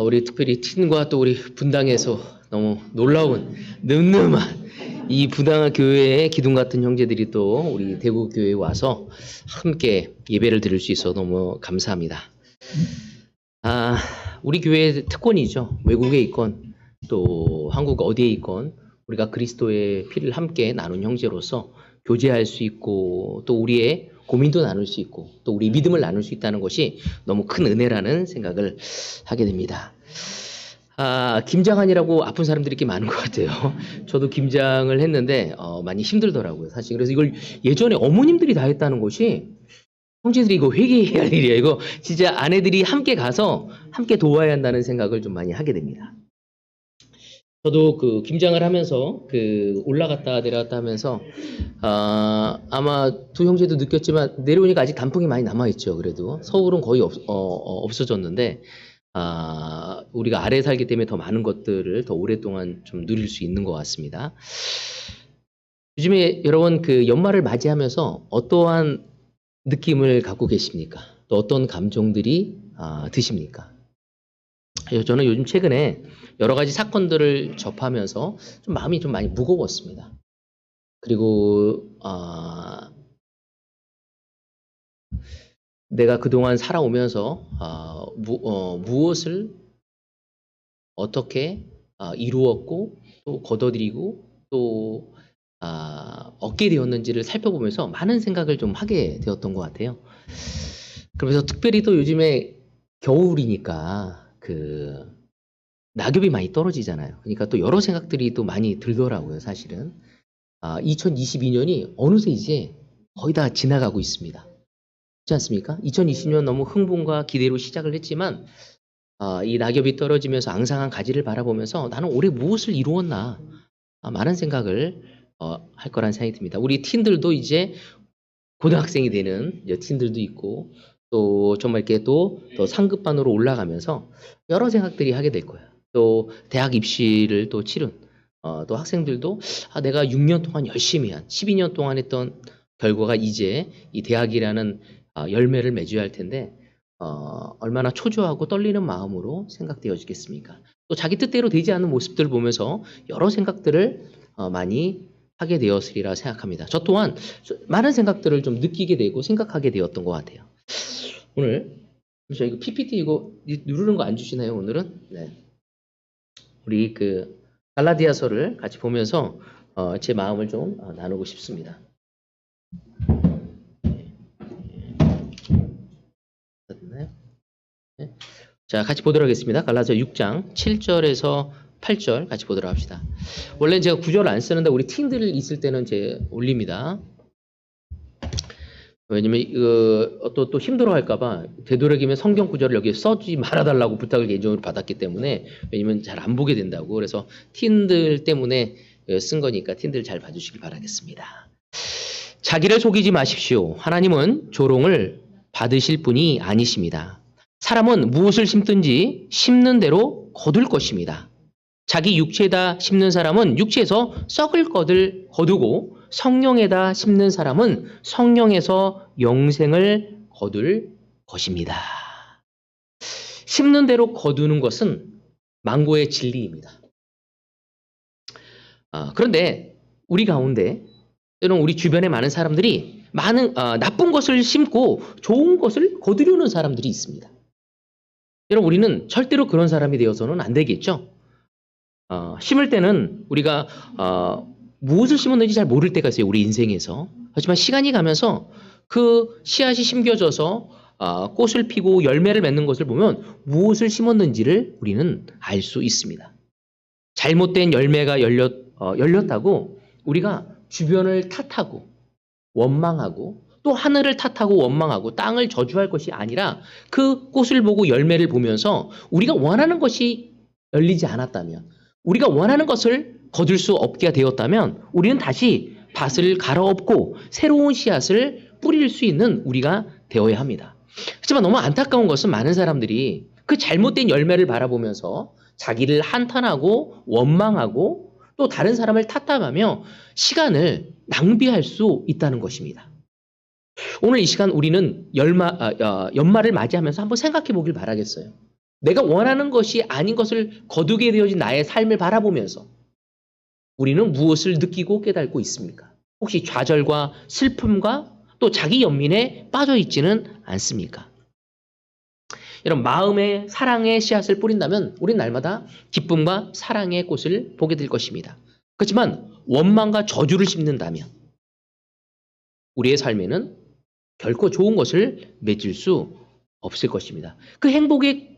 우리 특별히 팀과 또 우리 분당에서 너무 놀라운 늠름한 이 분당 교회의 기둥 같은 형제들이 또 우리 대구 교회에 와서 함께 예배를 드릴 수 있어 너무 감사합니다. 우리 교회의 특권이죠. 외국에 있건 또 한국 어디에 있건 우리가 그리스도의 피를 함께 나눈 형제로서 교제할 수 있고 또 우리의 고민도 나눌 수 있고 또 우리 믿음을 나눌 수 있다는 것이 너무 큰 은혜라는 생각을 하게 됩니다. 김장하느라고 아픈 사람들이 이렇게 많은 것 같아요. 저도 김장을 했는데 많이 힘들더라고요, 사실. 그래서 이걸 예전에 어머님들이 다 했다는 것이 형제들이 이거 회개해야 할 일이에요. 이거 진짜 아내들이 함께 가서 함께 도와야 한다는 생각을 좀 많이 하게 됩니다. 저도 그 김장을 하면서 올라갔다 내려갔다 하면서 아마 두 형제도 느꼈지만 내려오니까 아직 단풍이 많이 남아있죠. 그래도 서울은 거의 없어졌는데 우리가 아래에 살기 때문에 더 많은 것들을 더 오랫동안 좀 누릴 수 있는 것 같습니다. 요즘에 여러분 연말을 맞이하면서 어떠한 느낌을 갖고 계십니까? 또 어떤 감정들이 드십니까? 저는 요즘 최근에 여러 가지 사건들을 접하면서 좀 마음이 좀 많이 무거웠습니다. 그리고 내가 그동안 살아오면서 무엇을 어떻게 이루었고 또 거둬들이고 또 얻게 되었는지를 살펴보면서 많은 생각을 좀 하게 되었던 것 같아요. 그러면서 특별히 또 요즘에 겨울이니까 낙엽이 많이 떨어지잖아요. 그러니까 또 여러 생각들이 또 많이 들더라고요, 사실은. 2022년이 어느새 이제 거의 다 지나가고 있습니다. 그렇지 않습니까? 2020년 너무 흥분과 기대로 시작을 했지만 이 낙엽이 떨어지면서 앙상한 가지를 바라보면서 나는 올해 무엇을 이루었나 많은 생각을 할 거란 생각이 듭니다. 우리 팀들도 이제 고등학생이 되는 팀들도 있고 또 정말 이렇게 또 상급반으로 올라가면서 여러 생각들이 하게 될 거예요. 또 대학 입시를 또 치른 또 학생들도 내가 6년 동안 열심히 한 12년 동안 했던 결과가 이제 이 대학이라는 열매를 맺어야 할 텐데 얼마나 초조하고 떨리는 마음으로 생각되어지겠습니까? 또 자기 뜻대로 되지 않는 모습들을 보면서 여러 생각들을 많이 하게 되었으리라 생각합니다. 저 또한 많은 생각들을 좀 느끼게 되고 생각하게 되었던 것 같아요. 오늘 저 이거 PPT 이거 누르는 거 안 주시나요? 오늘은? 네. 우리 갈라디아서를 같이 보면서 제 마음을 좀 나누고 싶습니다. 네. 자, 같이 보도록 하겠습니다. 갈라디아 6장 7절에서 8절 같이 보도록 합시다. 원래는 제가 구절을 안 쓰는데 우리 팀들 있을 때는 제 올립니다. 왜냐면 또 힘들어할까봐 되도록이면 성경 구절을 여기 써주지 말아달라고 부탁을 개인적으로 받았기 때문에 왜냐면 잘 안 보게 된다고 그래서 팀들 때문에 쓴 거니까 팀들 잘 봐주시길 바라겠습니다. 자기를 속이지 마십시오. 하나님은 조롱을 받으실 분이 아니십니다. 사람은 무엇을 심든지 심는 대로 거둘 것입니다. 자기 육체에다 심는 사람은 육체에서 썩을 것을 거두고 성령에다 심는 사람은 성령에서 영생을 거둘 것입니다. 심는 대로 거두는 것은 망고의 진리입니다. 그런데 우리 가운데 또는 우리 주변에 많은 사람들이 나쁜 것을 심고 좋은 것을 거두려는 사람들이 있습니다. 여러분 우리는 절대로 그런 사람이 되어서는 안 되겠죠. 심을 때는 우리가 무엇을 심었는지 잘 모를 때가 있어요. 우리 인생에서. 하지만 시간이 가면서 그 씨앗이 심겨져서 꽃을 피고 열매를 맺는 것을 보면 무엇을 심었는지를 우리는 알 수 있습니다. 잘못된 열매가 열렸다고 우리가 주변을 탓하고 원망하고 또 하늘을 탓하고 원망하고 땅을 저주할 것이 아니라 그 꽃을 보고 열매를 보면서 우리가 원하는 것이 열리지 않았다면 우리가 원하는 것을 거둘 수 없게 되었다면 우리는 다시 밭을 갈아엎고 새로운 씨앗을 뿌릴 수 있는 우리가 되어야 합니다. 하지만 너무 안타까운 것은 많은 사람들이 그 잘못된 열매를 바라보면서 자기를 한탄하고 원망하고 또 다른 사람을 탓하며 시간을 낭비할 수 있다는 것입니다. 오늘 이 시간 우리는 연말을 맞이하면서 한번 생각해 보길 바라겠어요. 내가 원하는 것이 아닌 것을 거두게 되어진 나의 삶을 바라보면서 우리는 무엇을 느끼고 깨닫고 있습니까? 혹시 좌절과 슬픔과 또 자기 연민에 빠져 있지는 않습니까? 여러분, 마음에 사랑의 씨앗을 뿌린다면 우린 날마다 기쁨과 사랑의 꽃을 보게 될 것입니다. 그렇지만 원망과 저주를 심는다면 우리의 삶에는 결코 좋은 것을 맺을 수 없을 것입니다. 그 행복의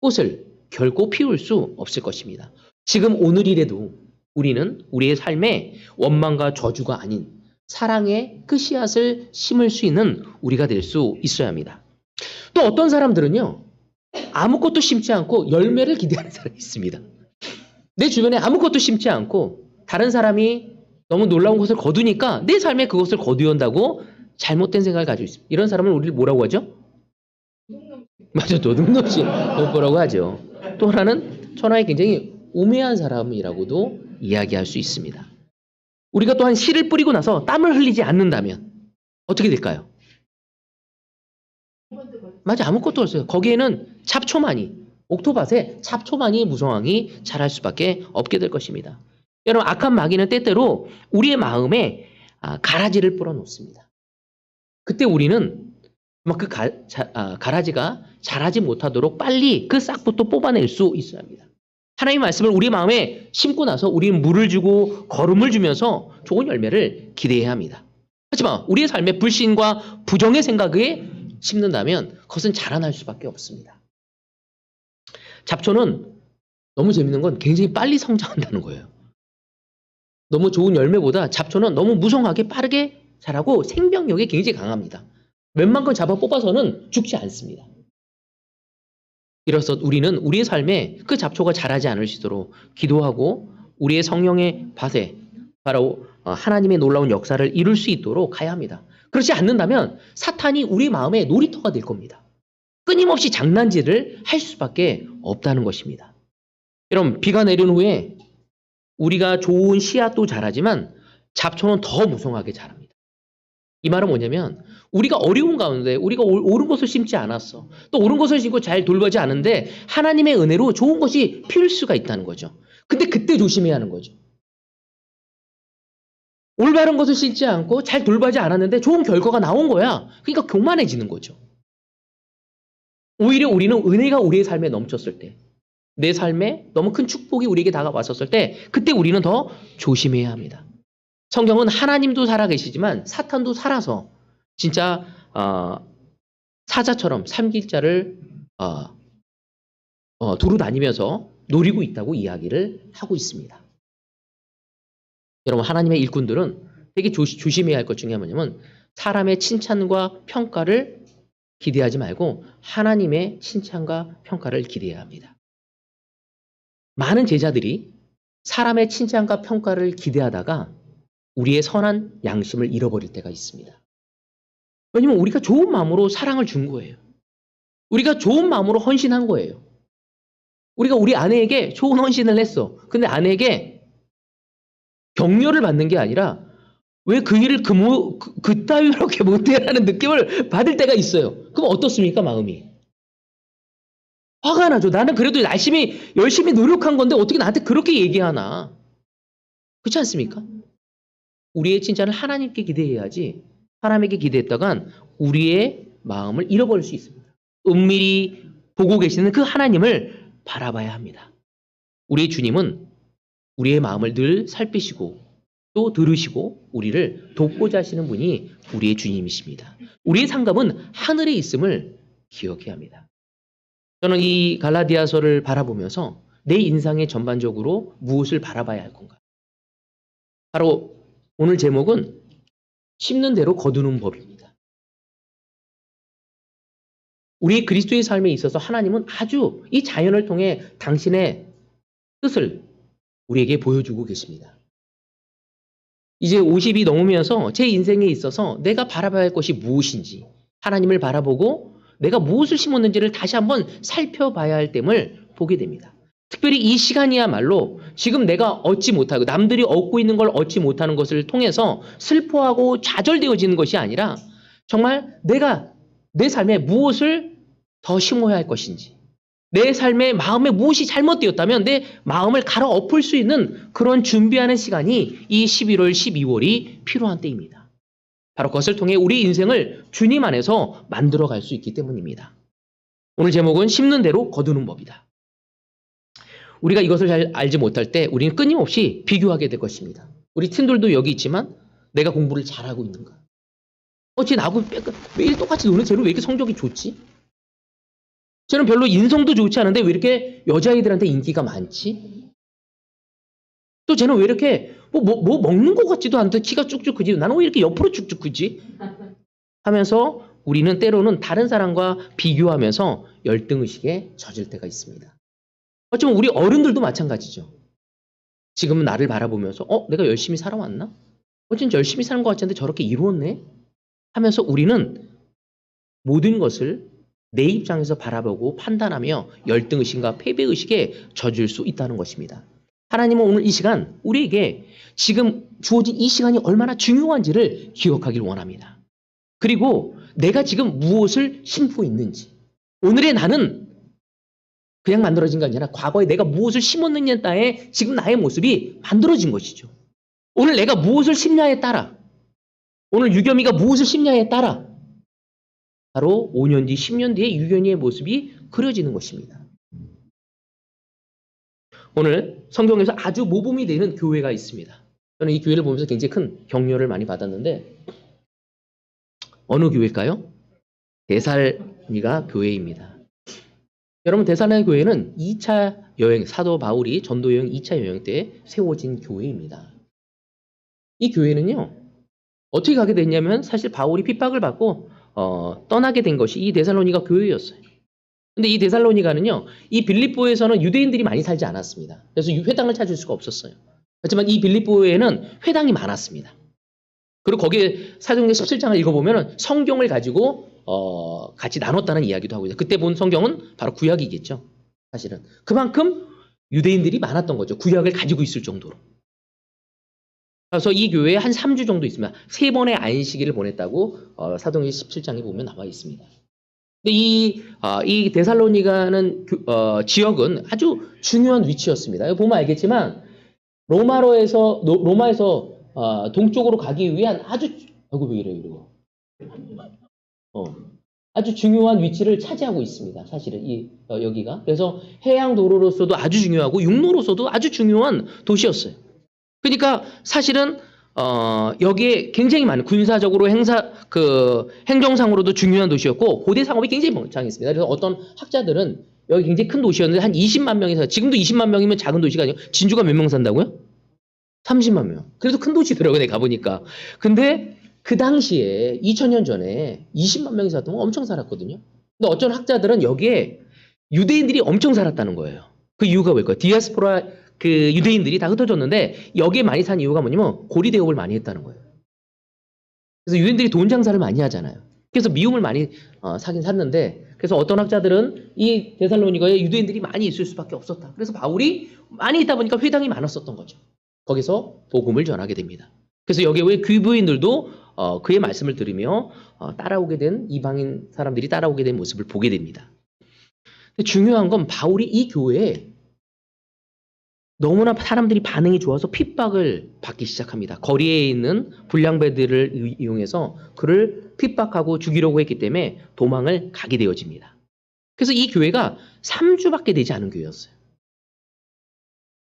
꽃을 결코 피울 수 없을 것입니다. 지금 오늘이라도 우리는 우리의 삶에 원망과 저주가 아닌 사랑의 그 씨앗을 심을 수 있는 우리가 될 수 있어야 합니다. 또 어떤 사람들은요, 아무것도 심지 않고 열매를 기대하는 사람이 있습니다. 내 주변에 아무것도 심지 않고 다른 사람이 너무 놀라운 것을 거두니까 내 삶에 그것을 거두야 한다고 잘못된 생각을 가지고 있습니다. 이런 사람을 우리를 뭐라고 하죠? 맞아, 도둑놈씨 뭐라고 하죠. 또 하나는 천하에 굉장히 우매한 사람이라고도 이야기할 수 있습니다. 우리가 또한 씨를 뿌리고 나서 땀을 흘리지 않는다면 어떻게 될까요? 맞아, 아무것도 없어요. 거기에는 잡초만이, 옥토밭에 잡초만이 무성하게 자랄 수밖에 없게 될 것입니다. 여러분, 악한 마귀는 때때로 우리의 마음에 가라지를 뿌려놓습니다. 그때 우리는 그 가라지가 자라지 못하도록 빨리 그 싹부터 뽑아낼 수 있어야 합니다. 하나님의 말씀을 우리 마음에 심고 나서 우리는 물을 주고 거름을 주면서 좋은 열매를 기대해야 합니다. 하지만 우리의 삶에 불신과 부정의 생각에 심는다면 그것은 자라날 수밖에 없습니다. 잡초는 너무 재밌는 건 굉장히 빨리 성장한다는 거예요. 너무 좋은 열매보다 잡초는 너무 무성하게 빠르게 자라고 생명력이 굉장히 강합니다. 웬만큼 잡아 뽑아서는 죽지 않습니다. 이로써 우리는 우리의 삶에 그 잡초가 자라지 않을 수 있도록 기도하고 우리의 성령의 밭에 바로 하나님의 놀라운 역사를 이룰 수 있도록 가야 합니다. 그렇지 않는다면 사탄이 우리 마음의 놀이터가 될 겁니다. 끊임없이 장난질을 할 수밖에 없다는 것입니다. 여러분, 비가 내린 후에 우리가 좋은 씨앗도 자라지만 잡초는 더 무성하게 자랍니다. 이 말은 뭐냐면 우리가 어려운 가운데 우리가 옳은 것을 심지 않았어. 또 옳은 것을 심고 잘 돌보지 않은데 하나님의 은혜로 좋은 것이 피울 수가 있다는 거죠. 근데 그때 조심해야 하는 거죠. 올바른 것을 심지 않고 잘 돌보지 않았는데 좋은 결과가 나온 거야. 그러니까 교만해지는 거죠. 오히려 우리는 은혜가 우리의 삶에 넘쳤을 때, 내 삶에 너무 큰 축복이 우리에게 다가왔었을 때 그때 우리는 더 조심해야 합니다. 성경은 하나님도 살아계시지만 사탄도 살아서 진짜 사자처럼 삼킬자를 두루 다니면서 노리고 있다고 이야기를 하고 있습니다. 여러분, 하나님의 일꾼들은 되게 조심해야 할 것 중에 뭐냐면 사람의 칭찬과 평가를 기대하지 말고 하나님의 칭찬과 평가를 기대해야 합니다. 많은 제자들이 사람의 칭찬과 평가를 기대하다가 우리의 선한 양심을 잃어버릴 때가 있습니다. 왜냐면 우리가 좋은 마음으로 사랑을 준 거예요. 우리가 좋은 마음으로 헌신한 거예요. 우리가 우리 아내에게 좋은 헌신을 했어. 근데 아내에게 격려를 받는 게 아니라 왜 그 일을 그따위로게 못해라는 느낌을 받을 때가 있어요. 그럼 어떻습니까, 마음이? 화가 나죠. 나는 그래도 열심히 노력한 건데 어떻게 나한테 그렇게 얘기하나? 그렇지 않습니까? 우리의 칭찬을 하나님께 기대해야지 사람에게 기대했다간 우리의 마음을 잃어버릴 수 있습니다. 은밀히 보고 계시는 그 하나님을 바라봐야 합니다. 우리의 주님은 우리의 마음을 늘 살피시고 또 들으시고 우리를 돕고자 하시는 분이 우리의 주님이십니다. 우리의 상급은 하늘에 있음을 기억해야 합니다. 저는 이 갈라디아서를 바라보면서 내 인생의 전반적으로 무엇을 바라봐야 할 건가? 바로 오늘 제목은 심는 대로 거두는 법입니다. 우리 그리스도의 삶에 있어서 하나님은 아주 이 자연을 통해 당신의 뜻을 우리에게 보여주고 계십니다. 이제 50이 넘으면서 제 인생에 있어서 내가 바라봐야 할 것이 무엇인지 하나님을 바라보고 내가 무엇을 심었는지를 다시 한번 살펴봐야 할 땜을 보게 됩니다. 특별히 이 시간이야말로 지금 내가 얻지 못하고 남들이 얻고 있는 걸 얻지 못하는 것을 통해서 슬퍼하고 좌절되어지는 것이 아니라 정말 내가 내 삶에 무엇을 더 심어야 할 것인지 내 삶의 마음에 무엇이 잘못되었다면 내 마음을 갈아엎을 수 있는 그런 준비하는 시간이 이 11월, 12월이 필요한 때입니다. 바로 그것을 통해 우리 인생을 주님 안에서 만들어갈 수 있기 때문입니다. 오늘 제목은 심는 대로 거두는 법이다. 우리가 이것을 잘 알지 못할 때 우리는 끊임없이 비교하게 될 것입니다. 우리 팀들도 여기 있지만 내가 공부를 잘하고 있는가? 쟤 나하고 매일 똑같이 노는 쟤는 왜 이렇게 성적이 좋지? 쟤는 별로 인성도 좋지 않은데 왜 이렇게 여자아이들한테 인기가 많지? 또 쟤는 왜 이렇게 뭐 먹는 것 같지도 않은데 키가 쭉쭉 크지? 나는 왜 이렇게 옆으로 쭉쭉 크지? 하면서 우리는 때로는 다른 사람과 비교하면서 열등의식에 젖을 때가 있습니다. 어쩌면 우리 어른들도 마찬가지죠. 지금은 나를 바라보면서 내가 열심히 살아왔나? 진짜 열심히 사는 것 같지 않은데 저렇게 이루었네? 하면서 우리는 모든 것을 내 입장에서 바라보고 판단하며 열등의식과 패배의식에 젖을 수 있다는 것입니다. 하나님은 오늘 이 시간 우리에게 지금 주어진 이 시간이 얼마나 중요한지를 기억하길 원합니다. 그리고 내가 지금 무엇을 심고 있는지, 오늘의 나는 그냥 만들어진 게 아니라 과거에 내가 무엇을 심었느냐에 따라 지금 나의 모습이 만들어진 것이죠. 오늘 내가 무엇을 심냐에 따라, 오늘 유겸이가 무엇을 심냐에 따라 바로 5년 뒤, 10년 뒤에 유겸이의 모습이 그려지는 것입니다. 오늘 성경에서 아주 모범이 되는 교회가 있습니다. 저는 이 교회를 보면서 굉장히 큰 격려를 많이 받았는데 어느 교회일까요? 데살로니가 교회입니다. 여러분, 데살로니가 교회는 2차 여행, 사도 바울이 전도 여행 2차 여행 때 세워진 교회입니다. 이 교회는요, 어떻게 가게 됐냐면 사실 바울이 핍박을 받고 떠나게 된 것이 이 데살로니가 교회였어요. 근데 이 데살로니가는요, 이 빌립보에서는 유대인들이 많이 살지 않았습니다. 그래서 회당을 찾을 수가 없었어요. 하지만 이 빌립보에는 회당이 많았습니다. 그리고 거기에 사도행전 17장을 읽어보면 성경을 가지고 같이 나눴다는 이야기도 하고 있어요. 그때 본 성경은 바로 구약이겠죠. 사실은 그만큼 유대인들이 많았던 거죠. 구약을 가지고 있을 정도로. 그래서 이 교회에 한 3주 정도 있습니다. 3번의 안식일을 보냈다고 사도행전 17장에 보면 나와 있습니다. 근데 이 데살로니가는 지역은 아주 중요한 위치였습니다. 여기 보면 알겠지만 로마에서 동쪽으로 가기 위한 왜 이래요? 아주 중요한 위치를 차지하고 있습니다. 사실은 여기가. 그래서 해양 도로로서도 아주 중요하고 육로로서도 아주 중요한 도시였어요. 그러니까 사실은 여기에 굉장히 많은 군사적으로 행정상으로도 중요한 도시였고 고대 상업이 굉장히 번창했습니다. 그래서 어떤 학자들은 여기 굉장히 큰 도시였는데 한 20만 명이 지금도 20만 명이면 작은 도시가 아니고 진주가 몇 명 산다고요? 30만 명. 그래도 큰 도시더라고요. 내가 가보니까. 근데 그 당시에 2000년 전에 20만 명이 살았던 건 엄청 살았거든요. 근데 어떤 학자들은 여기에 유대인들이 엄청 살았다는 거예요. 그 이유가 뭘까요? 디아스포라 유대인들이 다 흩어졌는데 여기에 많이 산 이유가 뭐냐면 고리대업을 많이 했다는 거예요. 그래서 유대인들이 돈 장사를 많이 하잖아요. 그래서 미움을 많이 사긴 샀는데 그래서 어떤 학자들은 이 데살로니가에 유대인들이 많이 있을 수밖에 없었다. 그래서 바울이 많이 있다 보니까 회당이 많았었던 거죠. 거기서 복음을 전하게 됩니다. 그래서 여기에 왜 귀부인들도 그의 말씀을 들으며 따라오게 된 이방인 사람들이 따라오게 된 모습을 보게 됩니다. 근데 중요한 건 바울이 이 교회에 너무나 사람들이 반응이 좋아서 핍박을 받기 시작합니다. 거리에 있는 불량배들을 이용해서 그를 핍박하고 죽이려고 했기 때문에 도망을 가게 되어집니다. 그래서 이 교회가 3주밖에 되지 않은 교회였어요.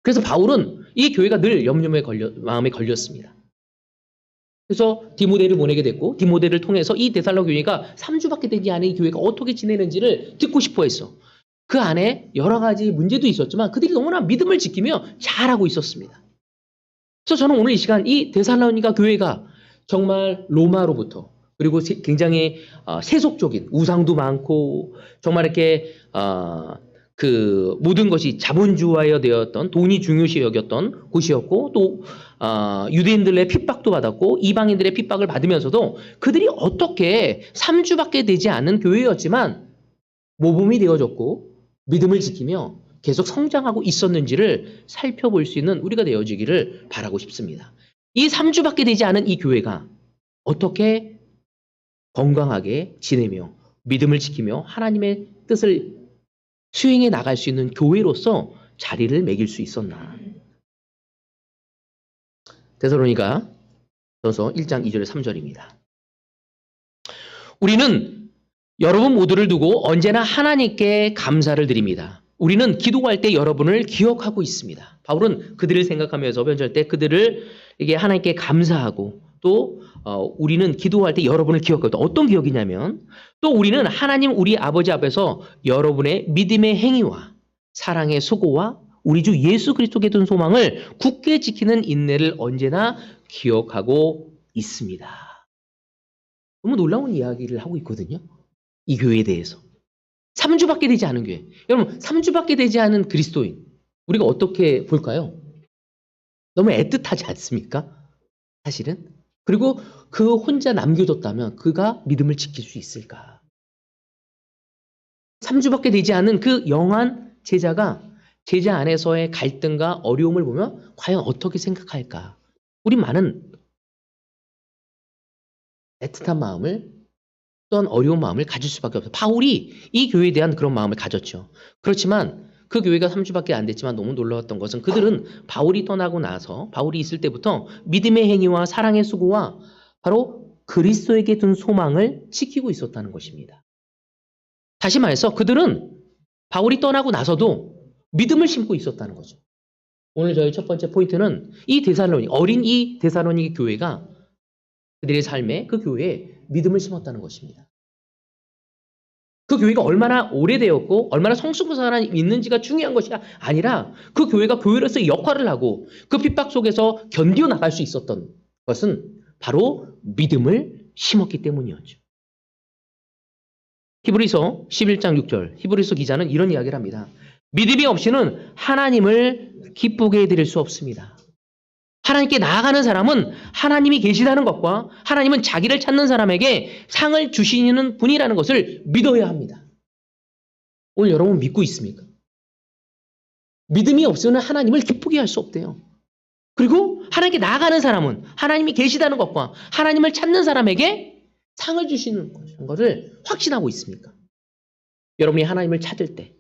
그래서 바울은 이 교회가 늘 마음에 걸렸습니다. 그래서 디모데를 보내게 됐고 디모데를 통해서 이 데살로니가 교회가 3주밖에 되지 않은 이 교회가 어떻게 지내는지를 듣고 싶어 했어. 그 안에 여러 가지 문제도 있었지만 그들이 너무나 믿음을 지키며 잘하고 있었습니다. 그래서 저는 오늘 이 시간 이 데살로니가 교회가 정말 로마로부터 그리고 굉장히 세속적인 우상도 많고 정말 이렇게 모든 것이 자본주의화 되었던 돈이 중요시 여겼던 곳이었고 또 유대인들의 핍박도 받았고 이방인들의 핍박을 받으면서도 그들이 어떻게 3주밖에 되지 않은 교회였지만 모범이 되어졌고 믿음을 지키며 계속 성장하고 있었는지를 살펴볼 수 있는 우리가 되어지기를 바라고 싶습니다. 이 3주밖에 되지 않은 이 교회가 어떻게 건강하게 지내며 믿음을 지키며 하나님의 뜻을 수행해 나갈 수 있는 교회로서 자리를 매길 수 있었나. 데살로니가 전서 1장 2절 3절입니다. 우리는 여러분 모두를 두고 언제나 하나님께 감사를 드립니다. 우리는 기도할 때 여러분을 기억하고 있습니다. 바울은 그들을 생각하면서 변절할 때 그들에게 하나님께 감사하고 또 우리는 기도할 때 여러분을 기억하고 어떤 기억이냐면 또 우리는 하나님 우리 아버지 앞에서 여러분의 믿음의 행위와 사랑의 수고와 우리 주 예수 그리스도께 둔 소망을 굳게 지키는 인내를 언제나 기억하고 있습니다. 너무 놀라운 이야기를 하고 있거든요. 이 교회에 대해서. 3주밖에 되지 않은 교회. 여러분 3주밖에 되지 않은 그리스도인. 우리가 어떻게 볼까요? 너무 애틋하지 않습니까? 사실은. 그리고 그 혼자 남겨뒀다면 그가 믿음을 지킬 수 있을까? 3주밖에 되지 않은 그 영한 제자가 제자 안에서의 갈등과 어려움을 보면 과연 어떻게 생각할까? 우리 많은 애틋한 마음을 또한 어려운 마음을 가질 수밖에 없어요. 바울이 이 교회에 대한 그런 마음을 가졌죠. 그렇지만 그 교회가 3주밖에 안 됐지만 너무 놀라웠던 것은 그들은 바울이 떠나고 나서 바울이 있을 때부터 믿음의 행위와 사랑의 수고와 바로 그리스도에게 둔 소망을 지키고 있었다는 것입니다. 다시 말해서 그들은 바울이 떠나고 나서도 믿음을 심고 있었다는 거죠. 오늘 저희 첫 번째 포인트는 이 데살로니 어린 이 데살로니 교회가 그들의 삶에 그 교회에 믿음을 심었다는 것입니다. 그 교회가 얼마나 오래되었고 얼마나 성숙한 있는지가 중요한 것이 아니라 그 교회가 교회로서 역할을 하고 그 핍박 속에서 견뎌나갈 수 있었던 것은 바로 믿음을 심었기 때문이었죠. 히브리서 11장 6절 히브리서 기자는 이런 이야기를 합니다. 믿음이 없이는 하나님을 기쁘게 해드릴 수 없습니다. 하나님께 나아가는 사람은 하나님이 계시다는 것과 하나님은 자기를 찾는 사람에게 상을 주시는 분이라는 것을 믿어야 합니다. 오늘 여러분 믿고 있습니까? 믿음이 없으면 하나님을 기쁘게 할 수 없대요. 그리고 하나님께 나아가는 사람은 하나님이 계시다는 것과 하나님을 찾는 사람에게 상을 주시는 것을 확신하고 있습니까? 여러분이 하나님을 찾을 때,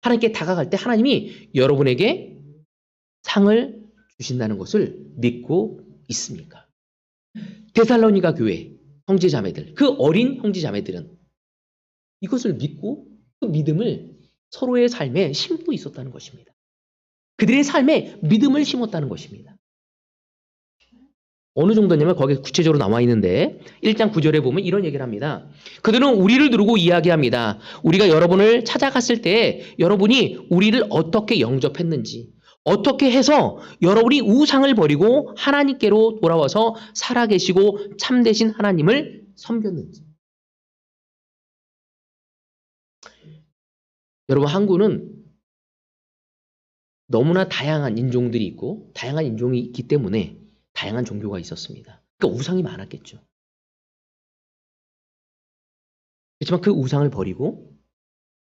하나님께 다가갈 때 하나님이 여러분에게 상을 주신다는 것을 믿고 있습니까? 데살로니가 교회 형제자매들, 그 어린 형제자매들은 이것을 믿고 그 믿음을 서로의 삶에 심고 있었다는 것입니다. 그들의 삶에 믿음을 심었다는 것입니다. 어느 정도냐면 거기에 구체적으로 나와 있는데 1장 9절에 보면 이런 얘기를 합니다. 그들은 우리를 두르고 이야기합니다. 우리가 여러분을 찾아갔을 때 여러분이 우리를 어떻게 영접했는지 어떻게 해서 여러분이 우상을 버리고 하나님께로 돌아와서 살아계시고 참되신 하나님을 섬겼는지. 여러분 한국은 너무나 다양한 인종들이 있고 다양한 인종이 있기 때문에 다양한 종교가 있었습니다. 그러니까 우상이 많았겠죠. 그렇지만 그 우상을 버리고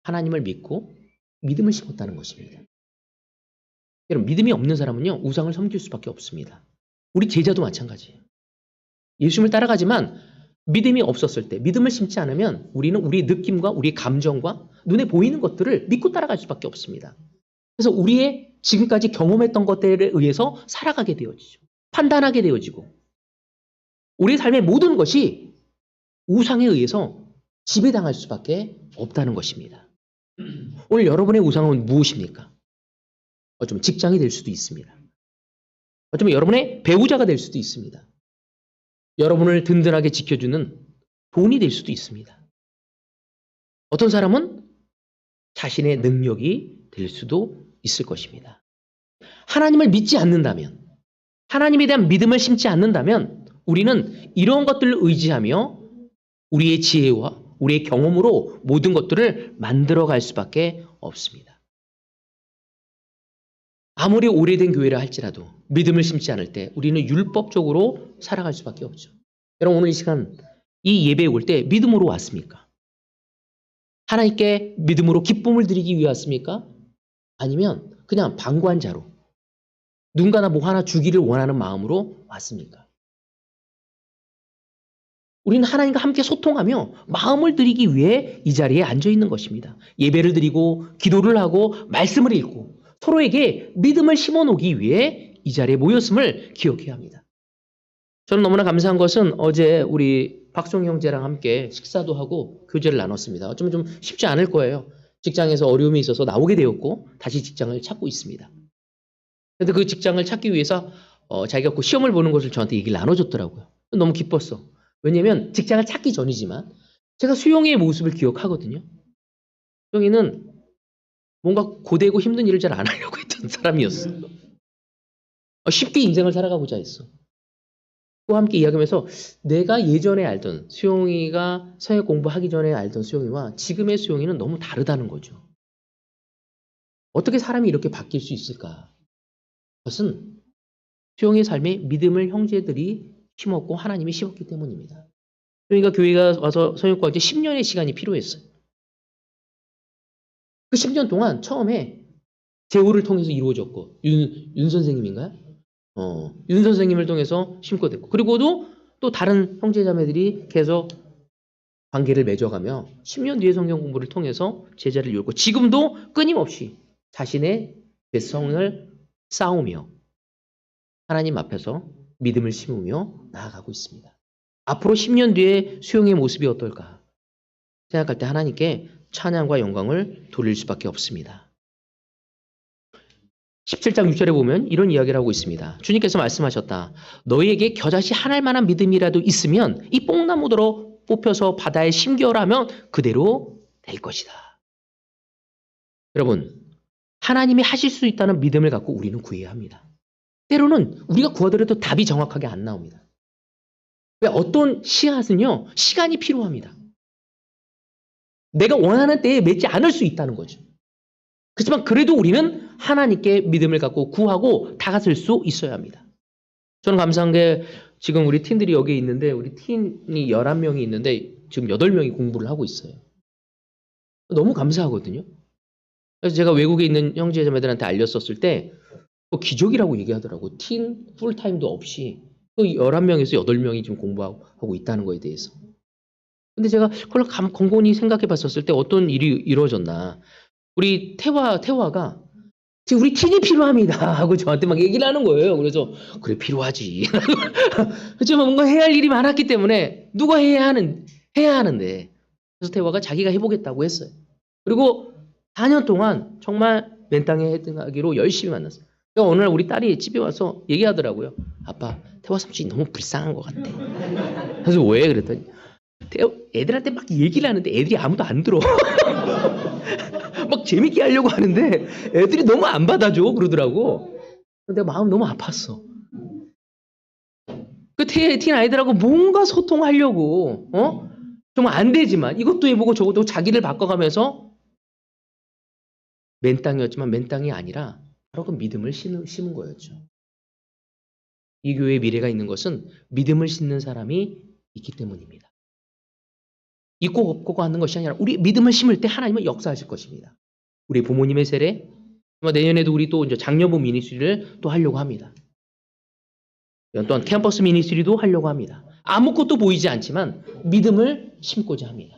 하나님을 믿고 믿음을 심었다는 것입니다. 여러분 믿음이 없는 사람은요 우상을 섬길 수밖에 없습니다. 우리 제자도 마찬가지예요. 예수님을 따라가지만 믿음이 없었을 때 믿음을 심지 않으면 우리는 우리 느낌과 우리 감정과 눈에 보이는 것들을 믿고 따라갈 수밖에 없습니다. 그래서 우리의 지금까지 경험했던 것들에 의해서 살아가게 되어지죠. 판단하게 되어지고 우리의 삶의 모든 것이 우상에 의해서 지배당할 수밖에 없다는 것입니다. 오늘 여러분의 우상은 무엇입니까? 어쩌면 직장이 될 수도 있습니다. 어쩌면 여러분의 배우자가 될 수도 있습니다. 여러분을 든든하게 지켜주는 돈이 될 수도 있습니다. 어떤 사람은 자신의 능력이 될 수도 있을 것입니다. 하나님을 믿지 않는다면, 하나님에 대한 믿음을 심지 않는다면 우리는 이런 것들을 의지하며 우리의 지혜와 우리의 경험으로 모든 것들을 만들어갈 수밖에 없습니다. 아무리 오래된 교회라 할지라도 믿음을 심지 않을 때 우리는 율법적으로 살아갈 수밖에 없죠. 여러분 오늘 이 시간 이 예배에 올 때 믿음으로 왔습니까? 하나님께 믿음으로 기쁨을 드리기 위해 왔습니까? 아니면 그냥 방관자로 누군가나 뭐 하나 주기를 원하는 마음으로 왔습니까? 우리는 하나님과 함께 소통하며 마음을 드리기 위해 이 자리에 앉아 있는 것입니다. 예배를 드리고 기도를 하고 말씀을 읽고 서로에게 믿음을 심어 놓기 위해 이 자리에 모였음을 기억해야 합니다. 저는 너무나 감사한 것은 어제 우리 박송 형제랑 함께 식사도 하고 교제를 나눴습니다. 어쩌면 좀 쉽지 않을 거예요. 직장에서 어려움이 있어서 나오게 되었고 다시 직장을 찾고 있습니다. 그런데 그 직장을 찾기 위해서 자기가 그 시험을 보는 것을 저한테 얘기를 나눠줬더라고요. 너무 기뻤어. 왜냐면 직장을 찾기 전이지만 제가 수용이의 모습을 기억하거든요. 수용이는 뭔가 고되고 힘든 일을 잘 안 하려고 했던 사람이었어. 쉽게 인생을 살아가고자 했어. 그와 함께 이야기하면서 내가 예전에 알던 수용이가 성역 공부하기 전에 알던 수용이와 지금의 수용이는 너무 다르다는 거죠. 어떻게 사람이 이렇게 바뀔 수 있을까? 그것은 수용의 삶에 믿음을 형제들이 심었고 하나님이 심었기 때문입니다. 수용이가 교회가 와서 성역과 이제 10년의 시간이 필요했어요. 그 10년 동안 처음에 제호를 통해서 이루어졌고 윤 선생님인가요? 윤 선생님을 통해서 심고 됐고 그리고도 또 다른 형제자매들이 계속 관계를 맺어가며 10년 뒤에 성경 공부를 통해서 제자를 이뤘고 지금도 끊임없이 자신의 죄성을 쌓으며 하나님 앞에서 믿음을 심으며 나아가고 있습니다. 앞으로 10년 뒤에 수용의 모습이 어떨까 생각할 때 하나님께 찬양과 영광을 돌릴 수밖에 없습니다. 17장 6절에 보면 이런 이야기를 하고 있습니다. 주님께서 말씀하셨다. 너희에게 겨자씨 한 알만한 믿음이라도 있으면 이 뽕나무더러 뽑혀서 바다에 심겨라 하면 그대로 될 것이다. 여러분, 하나님이 하실 수 있다는 믿음을 갖고 우리는 구해야 합니다. 때로는 우리가 구하더라도 답이 정확하게 안 나옵니다. 왜 어떤 씨앗은요, 시간이 필요합니다. 내가 원하는 때에 맺지 않을 수 있다는 거죠. 그렇지만 그래도 우리는 하나님께 믿음을 갖고 구하고 다가설 수 있어야 합니다. 저는 감사한 게 지금 우리 팀들이 여기 있는데 우리 팀이 11명이 있는데 지금 8명이 공부를 하고 있어요. 너무 감사하거든요. 그래서 제가 외국에 있는 형제자매들한테 알렸었을 때 기적이라고 얘기하더라고. 팀 풀타임도 없이 또 11명에서 8명이 지금 공부하고 있다는 거에 대해서. 근데 제가 그걸 곰곰이 생각해 봤었을 때 어떤 일이 이루어졌나. 우리 태화가 지금 우리 팀이 필요합니다 하고 저한테 막 얘기를 하는 거예요. 그래서 그래 필요하지. 그렇지만 뭔가 해야 할 일이 많았기 때문에 누가 해야 하는데 그래서 태화가 자기가 해보겠다고 했어요. 그리고 4년 동안 정말 맨 땅에 헤딩하기로 열심히 만났어요. 그러니까 어느 날 우리 딸이 집에 와서 얘기하더라고요. 아빠 태화 삼촌이 너무 불쌍한 것 같아. 그래서 왜 그랬더니 애들한테 막 얘기를 하는데 애들이 아무도 안 들어. 막 재밌게 하려고 하는데 애들이 너무 안 받아줘 그러더라고. 근데 마음 너무 아팠어. 그 틴 아이들하고 뭔가 소통하려고 정말 안 되지만 이것도 해보고 저것도 자기를 바꿔가면서 맨 땅이었지만 맨 땅이 아니라 바로 그 믿음을 심은 거였죠. 이 교회의 미래가 있는 것은 믿음을 심는 사람이 있기 때문입니다. 있고 없고가 하는 것이 아니라 우리 믿음을 심을 때 하나님은 역사하실 것입니다. 우리 부모님의 세례, 내년에도 우리 또 이제 장려부 미니스트리를 또 하려고 합니다. 또한 캠퍼스 미니스트리도 하려고 합니다. 아무것도 보이지 않지만 믿음을 심고자 합니다.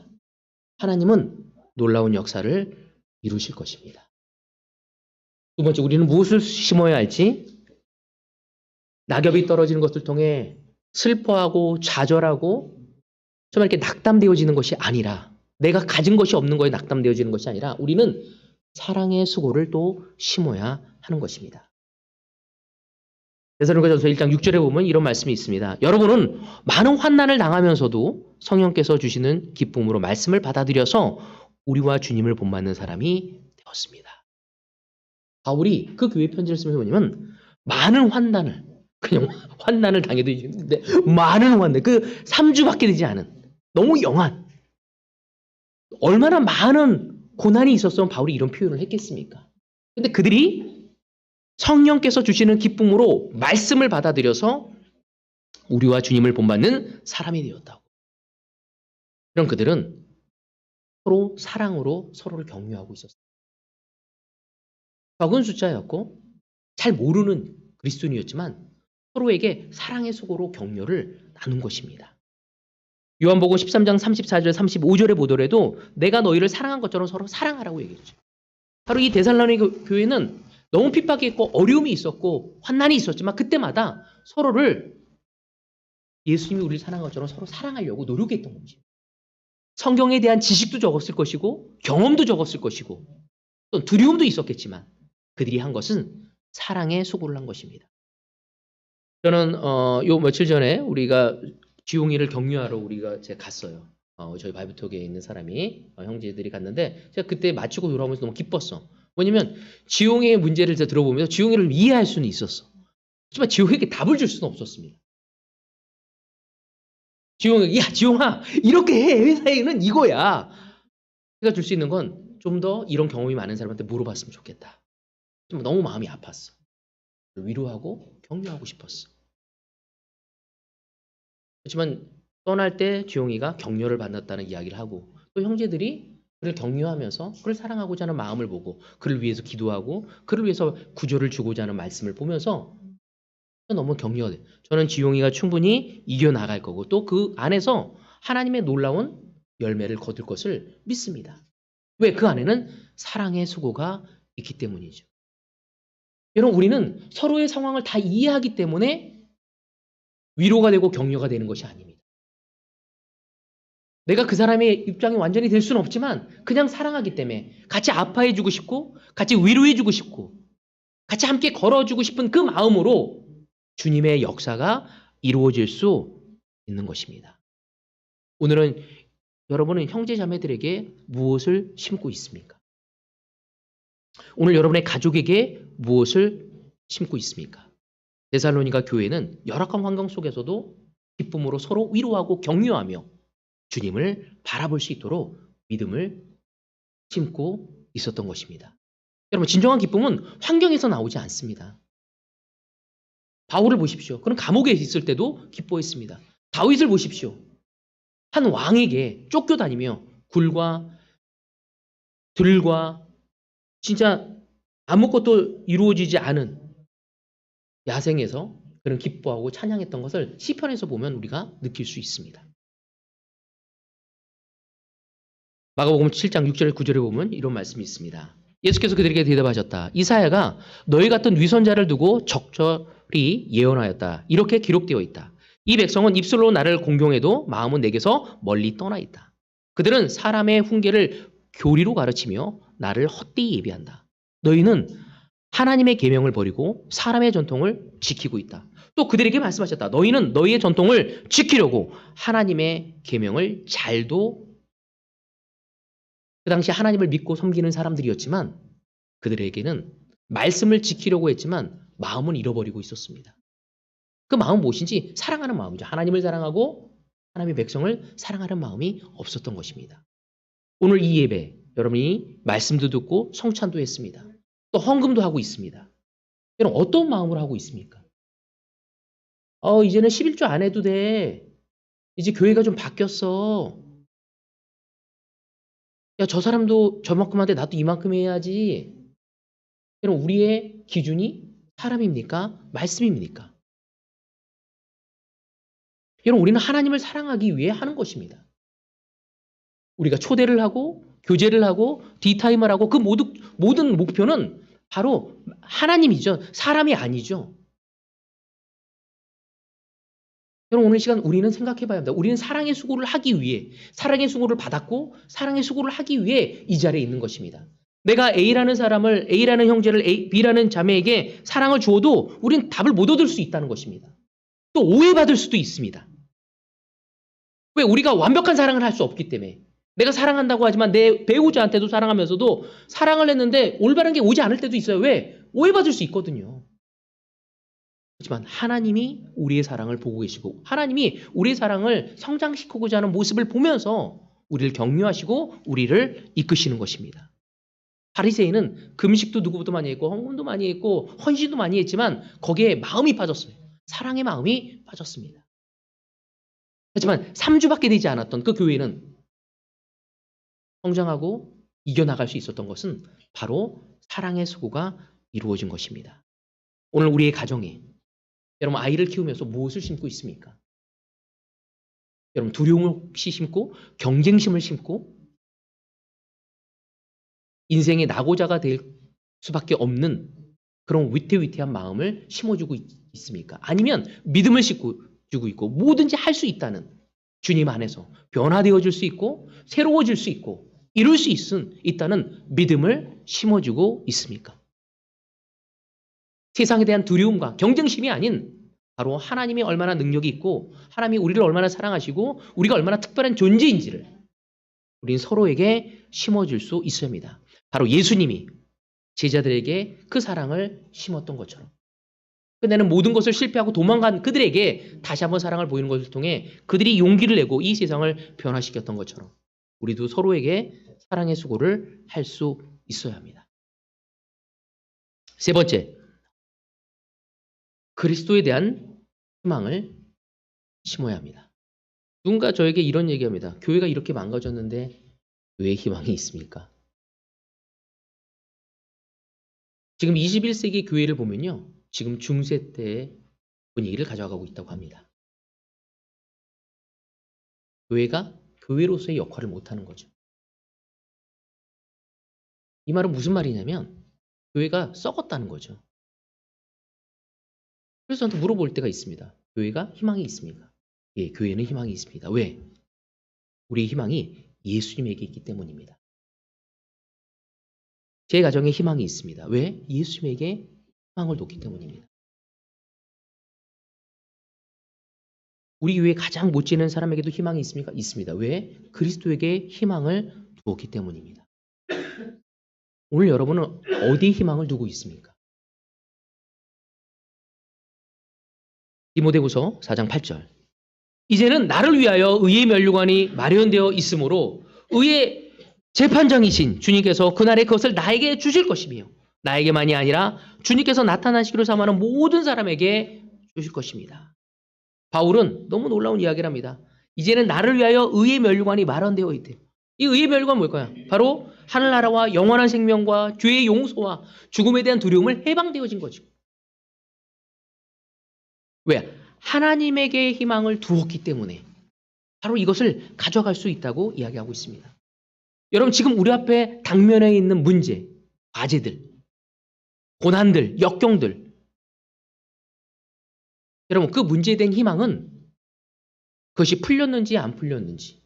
하나님은 놀라운 역사를 이루실 것입니다. 두 번째, 우리는 무엇을 심어야 할지, 낙엽이 떨어지는 것을 통해 슬퍼하고 좌절하고 정말 이렇게 낙담되어지는 것이 아니라 내가 가진 것이 없는 거에 낙담되어지는 것이 아니라 우리는 사랑의 수고를 또 심어야 하는 것입니다. 데살로니가전서 1장 6절에 보면 이런 말씀이 있습니다. 여러분은 많은 환난을 당하면서도 성령께서 주시는 기쁨으로 말씀을 받아들여서 우리와 주님을 본받는 사람이 되었습니다. 바울이 그 교회 편지를 쓰면서 뭐냐면 많은 환난을 그냥 환난을 당해도 있는데 많은 환난 그 3주밖에 되지 않은 너무 영한 얼마나 많은 고난이 있었으면 바울이 이런 표현을 했겠습니까? 근데 그들이 성령께서 주시는 기쁨으로 말씀을 받아들여서 우리와 주님을 본받는 사람이 되었다고. 그럼 그들은 서로 사랑으로 서로를 격려하고 있었어요. 적은 숫자였고 잘 모르는 그리스도인이었지만 서로에게 사랑의 수고로 격려를 나눈 것입니다. 요한복음 13장 34절 35절에 보더라도 내가 너희를 사랑한 것처럼 서로 사랑하라고 얘기했죠. 바로 이 데살로니가 교회는 너무 핍박이 있고 어려움이 있었고 환난이 있었지만 그때마다 서로를 예수님이 우리를 사랑한 것처럼 서로 사랑하려고 노력했던 거죠. 성경에 대한 지식도 적었을 것이고 경험도 적었을 것이고 또 두려움도 있었겠지만 그들이 한 것은 사랑의 수고를 한 것입니다. 저는 요 며칠 전에 우리가 지용이를 격려하러 제가 갔어요. 저희 바이브톡에 있는 사람이 형제들이 갔는데 제가 그때 마치고 돌아오면서 너무 기뻤어. 뭐냐면 지용이의 문제를 제가 들어보면서 지용이를 이해할 수는 있었어. 하지만 지용이에게 답을 줄 수는 없었습니다. 지용이 야 지용아 이렇게 해 회사에는 이거야. 제가 줄 수 있는 건 좀 더 이런 경험이 많은 사람한테 물어봤으면 좋겠다. 좀 너무 마음이 아팠어. 위로하고 격려하고 싶었어. 하지만 떠날 때 지용이가 격려를 받았다는 이야기를 하고 또 형제들이 그를 격려하면서 그를 사랑하고자 하는 마음을 보고 그를 위해서 기도하고 그를 위해서 구조를 주고자 하는 말씀을 보면서 너무 격려가 돼요. 저는 지용이가 충분히 이겨나갈 거고 또 그 안에서 하나님의 놀라운 열매를 거둘 것을 믿습니다. 왜? 그 안에는 사랑의 수고가 있기 때문이죠. 여러분 우리는 서로의 상황을 다 이해하기 때문에 위로가 되고 격려가 되는 것이 아닙니다. 내가 그 사람의 입장이 완전히 될 수는 없지만 그냥 사랑하기 때문에 같이 아파해주고 싶고 같이 위로해주고 싶고 같이 함께 걸어주고 싶은 그 마음으로 주님의 역사가 이루어질 수 있는 것입니다. 오늘은 여러분은 형제 자매들에게 무엇을 심고 있습니까? 오늘 여러분의 가족에게 무엇을 심고 있습니까? 데살로니가 교회는 열악한 환경 속에서도 기쁨으로 서로 위로하고 격려하며 주님을 바라볼 수 있도록 믿음을 심고 있었던 것입니다. 여러분 진정한 기쁨은 환경에서 나오지 않습니다. 바울을 보십시오. 그는 감옥에 있을 때도 기뻐했습니다. 다윗을 보십시오. 한 왕에게 쫓겨다니며 굴과 들과 진짜 아무것도 이루어지지 않은 야생에서 그는 기뻐하고 찬양했던 것을 시편에서 보면 우리가 느낄 수 있습니다. 마가복음 7장 6절 9절에 보면 이런 말씀이 있습니다. 예수께서 그들에게 대답하셨다. 이사야가 너희 같은 위선자를 두고 적절히 예언하였다. 이렇게 기록되어 있다. 이 백성은 입술로 나를 공경해도 마음은 내게서 멀리 떠나 있다. 그들은 사람의 훈계를 교리로 가르치며 나를 헛되이 예비한다. 너희는 하나님의 계명을 버리고 사람의 전통을 지키고 있다. 또 그들에게 말씀하셨다. 너희는 너희의 전통을 지키려고 하나님의 계명을 잘도 그 당시 하나님을 믿고 섬기는 사람들이었지만 그들에게는 말씀을 지키려고 했지만 마음은 잃어버리고 있었습니다. 그 마음은 무엇인지 사랑하는 마음이죠. 하나님을 사랑하고 하나님의 백성을 사랑하는 마음이 없었던 것입니다. 오늘 이 예배 여러분이 말씀도 듣고 성찬도 했습니다. 또 헌금도 하고 있습니다. 여러분 어떤 마음으로 하고 있습니까? 이제는 11조 안 해도 돼. 이제 교회가 좀 바뀌었어. 야, 저 사람도 저만큼 하는데 나도 이만큼 해야지. 여러분 우리의 기준이 사람입니까? 말씀입니까? 여러분 우리는 하나님을 사랑하기 위해 하는 것입니다. 우리가 초대를 하고 교제를 하고 디타임을 하고 그 모든 목표는 바로 하나님이죠. 사람이 아니죠. 여러분 오늘 시간 우리는 생각해 봐야 합니다. 우리는 사랑의 수고를 하기 위해 사랑의 수고를 받았고 사랑의 수고를 하기 위해 이 자리에 있는 것입니다. 내가 A라는 사람을 A라는 형제를 B라는 자매에게 사랑을 주어도 우리는 답을 못 얻을 수 있다는 것입니다. 또 오해받을 수도 있습니다. 왜? 우리가 완벽한 사랑을 할 수 없기 때문에. 내가 사랑한다고 하지만 내 배우자한테도 사랑하면서도 사랑을 했는데 올바른 게 오지 않을 때도 있어요. 왜? 오해받을 수 있거든요. 하지만 하나님이 우리의 사랑을 보고 계시고 하나님이 우리의 사랑을 성장시키고자 하는 모습을 보면서 우리를 격려하시고 우리를 이끄시는 것입니다. 바리새인은 금식도 누구보다 많이 했고 헌금도 많이 했고 헌신도 많이 했지만 거기에 마음이 빠졌어요. 사랑의 마음이 빠졌습니다. 하지만 3주밖에 되지 않았던 그 교회는 성장하고 이겨나갈 수 있었던 것은 바로 사랑의 수고가 이루어진 것입니다. 오늘 우리의 가정에 여러분 아이를 키우면서 무엇을 심고 있습니까? 여러분 두려움을 혹시 심고 경쟁심을 심고 인생의 낙오자가 될 수밖에 없는 그런 위태위태한 마음을 심어주고 있습니까? 아니면 믿음을 주고 있고 뭐든지 할 수 있다는 주님 안에서 변화되어질 수 있고 새로워질 수 있고 이룰 수 있다는 믿음을 심어주고 있습니까? 세상에 대한 두려움과 경쟁심이 아닌 바로 하나님이 얼마나 능력이 있고 하나님이 우리를 얼마나 사랑하시고 우리가 얼마나 특별한 존재인지를 우리는 서로에게 심어줄 수 있어야 합니다. 바로 예수님이 제자들에게 그 사랑을 심었던 것처럼 끝내는 모든 것을 실패하고 도망간 그들에게 다시 한번 사랑을 보이는 것을 통해 그들이 용기를 내고 이 세상을 변화시켰던 것처럼 우리도 서로에게 사랑의 수고를 할 수 있어야 합니다. 세 번째, 그리스도에 대한 희망을 심어야 합니다. 누군가 저에게 이런 얘기합니다. 교회가 이렇게 망가졌는데 왜 희망이 있습니까? 지금 21세기 교회를 보면요. 지금 중세 때의 분위기를 가져가고 있다고 합니다. 교회가 교회로서의 역할을 못하는 거죠. 이 말은 무슨 말이냐면 교회가 썩었다는 거죠. 그래서 저한테 물어볼 때가 있습니다. 교회가 희망이 있습니까? 예, 교회는 희망이 있습니다. 왜? 우리의 희망이 예수님에게 있기 때문입니다. 제 가정에 희망이 있습니다. 왜? 예수님에게 희망을 놓기 때문입니다. 우리 교회에 가장 못지는 사람에게도 희망이 있습니까? 있습니다. 왜? 그리스도에게 희망을 두었기 때문입니다. 오늘 여러분은 어디에 희망을 두고 있습니까? 디모데후서 4장 8절. 이제는 나를 위하여 의의 면류관이 마련되어 있으므로 의의 재판장이신 주님께서 그날에 그것을 나에게 주실 것이며 나에게만이 아니라 주님께서 나타나시기로 삼하는 모든 사람에게 주실 것입니다. 바울은 너무 놀라운 이야기를 합니다. 이제는 나를 위하여 의의 면류관이 마련되어 있대요. 이 의의 면류관은 뭘까요? 바로 하늘나라와 영원한 생명과 죄의 용서와 죽음에 대한 두려움을 해방되어진 거죠. 왜? 하나님에게 희망을 두었기 때문에 바로 이것을 가져갈 수 있다고 이야기하고 있습니다. 여러분 지금 우리 앞에 당면에 있는 문제, 과제들, 고난들, 역경들 여러분 그 문제에 대한 희망은 그것이 풀렸는지 안 풀렸는지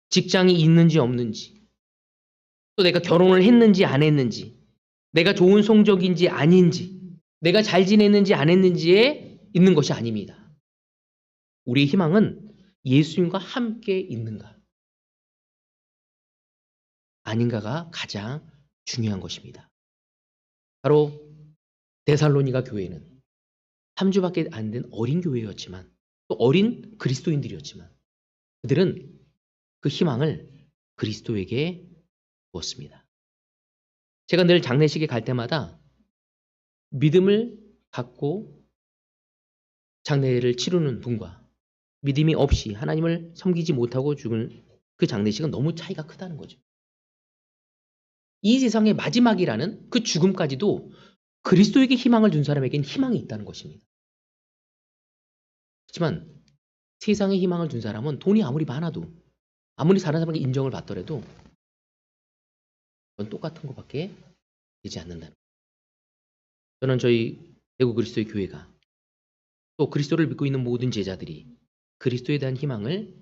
직장이 있는지 없는지 또 내가 결혼을 했는지 안 했는지 내가 좋은 성적인지 아닌지 내가 잘 지냈는지 안 했는지에 있는 것이 아닙니다. 우리의 희망은 예수님과 함께 있는가 아닌가가 가장 중요한 것입니다. 바로 데살로니가 교회는 3주밖에 안 된 어린 교회였지만 또 어린 그리스도인들이었지만 그들은 그 희망을 그리스도에게 주었습니다. 제가 늘 장례식에 갈 때마다 믿음을 갖고 장례를 치르는 분과 믿음이 없이 하나님을 섬기지 못하고 죽은 그 장례식은 너무 차이가 크다는 거죠. 이 세상의 마지막이라는 그 죽음까지도 그리스도에게 희망을 둔 사람에게는 희망이 있다는 것입니다. 하지만 세상에 희망을 둔 사람은 돈이 아무리 많아도 아무리 다른 사람에게 인정을 받더라도 그건 똑같은 것밖에 되지 않는다는 거예요. 저는 저희 대구 그리스도의 교회가 또 그리스도를 믿고 있는 모든 제자들이 그리스도에 대한 희망을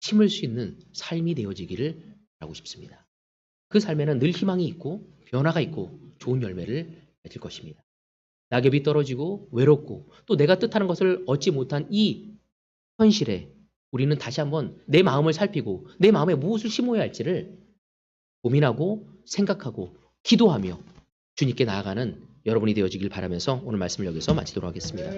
심을 수 있는 삶이 되어지기를 바라고 싶습니다. 그 삶에는 늘 희망이 있고 변화가 있고 좋은 열매를 맺을 것입니다. 낙엽이 떨어지고 외롭고 또 내가 뜻하는 것을 얻지 못한 이 현실에 우리는 다시 한번 내 마음을 살피고 내 마음에 무엇을 심어야 할지를 고민하고 생각하고 기도하며 주님께 나아가는 여러분이 되어지길 바라면서 오늘 말씀을 여기서 마치도록 하겠습니다.